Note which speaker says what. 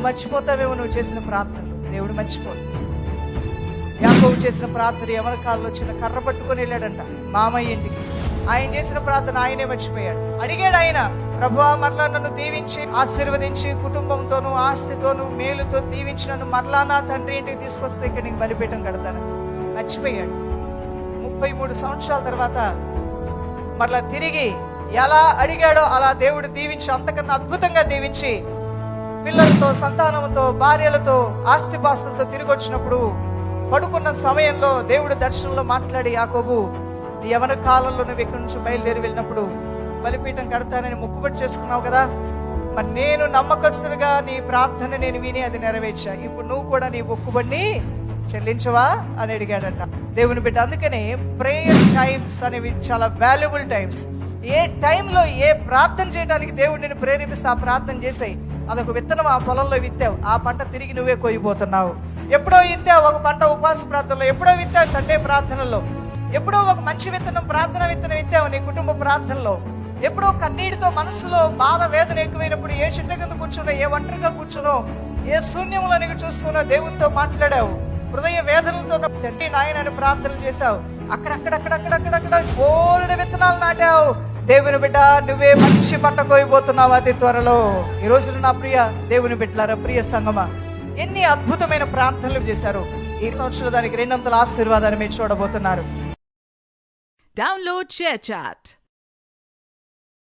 Speaker 1: నువ్వు మర్చిపోతావేమో నువ్వు చేసిన ప్రార్థనలు. దేవుడు మర్చిపోడు. యాకోబు చేసిన ప్రార్థన ఎవరి కాలంలో చిన్న కర్ర పట్టుకొని వెళ్ళాడంట మామయ్య ఇంటికి. ఆయన చేసిన ప్రార్థన ఆయనే మర్చిపోయాడు. అడిగాడు ఆయన, ప్రభువా మరలా నన్ను దీవించి ఆశీర్వదించి కుటుంబంతోనూ ఆస్తితోనూ మేలుతో దీవించి నన్ను మరలా నా తండ్రి ఇంటికి తీసుకొస్తే ఇక్కడ నీకు బలిపీఠం కడతాను. మర్చిపోయాడు. 33 సంవత్సరాల తర్వాత మరలా తిరిగి ఎలా అడిగాడో అలా దేవుడు దీవించి, అంతకన్నా అద్భుతంగా దీవించి పిల్లలతో, సంతానంతో, భార్యలతో, ఆస్తిపాస్తులతో తిరిగి వచ్చినప్పుడు పడుకున్న సమయంలో దేవుడు దర్శనంలో మాట్లాడి, యాకోబు నీ యవన కాలంలో నువ్వు ఇక్కడి నుంచి బయలుదేరి వెళ్ళినప్పుడు బలిపీఠం కడతానని మొక్కుబడి చేసుకున్నావు కదా, మరి నేను నమ్మకస్తులుగా నీ ప్రార్థన నేను విని అది నెరవేర్చా. ఇప్పుడు నువ్వు కూడా నీ మొక్కుబడిని చెల్లించవా అని అడిగాడంట దేవుని బిడ్డ. అందుకనే ప్రేయర్ టైమ్స్ అనేవి చాలా వాల్యుబుల్ టైమ్స్. ఏ టైంలో ఏ ప్రార్థన చేయడానికి దేవుడు నేను ప్రేరేపిస్తే ఆ ప్రార్థన చేసాయి. అదొక విత్తనం ఆ పొలంలో విత్తావు, ఆ పంట తిరిగి నువ్వే కోయిపోతున్నావు. ఎప్పుడో విత్తావు ఒక పంట ఉపవాస ప్రార్థనలో, ఎప్పుడో విత్తావు సండే ప్రార్థనలో, ఎప్పుడో ఒక మంచి విత్తనం ప్రార్థన విత్తనం విత్తావు నీ కుటుంబ ప్రార్థనలో, ఎప్పుడో కన్నీటితో మనసులో బాధ వేదన ఎక్కువైనప్పుడు ఏ చెట్టు కింద కూర్చున్నా, ఏ ఒంటరిగా కూర్చునో, ఏ శూన్యంలో నీకు చూస్తున్నా దేవునితో మాట్లాడావు. హృదయ వేదనలతో తండ్రి నాయనని ప్రార్థన చేశావు. అక్కడక్కడక్కడక్కడక్కడక్కడ బోల్డ్ విత్తనాలు నాటావు. దేవుని బిడ్డ, నువ్వే మంచి పంట కోయబోతున్నావు అతి త్వరలో. ఈ రోజున నా ప్రియ దేవుని బిడ్డలారా, ప్రియ సంగమా, ఎన్ని అద్భుతమైన ప్రార్థనలు చేశారు. ఈ సంవత్సరం దానికి 200 ఆశీర్వాదాన్ని మీరు చూడబోతున్నారు.
Speaker 2: Download ShareChat.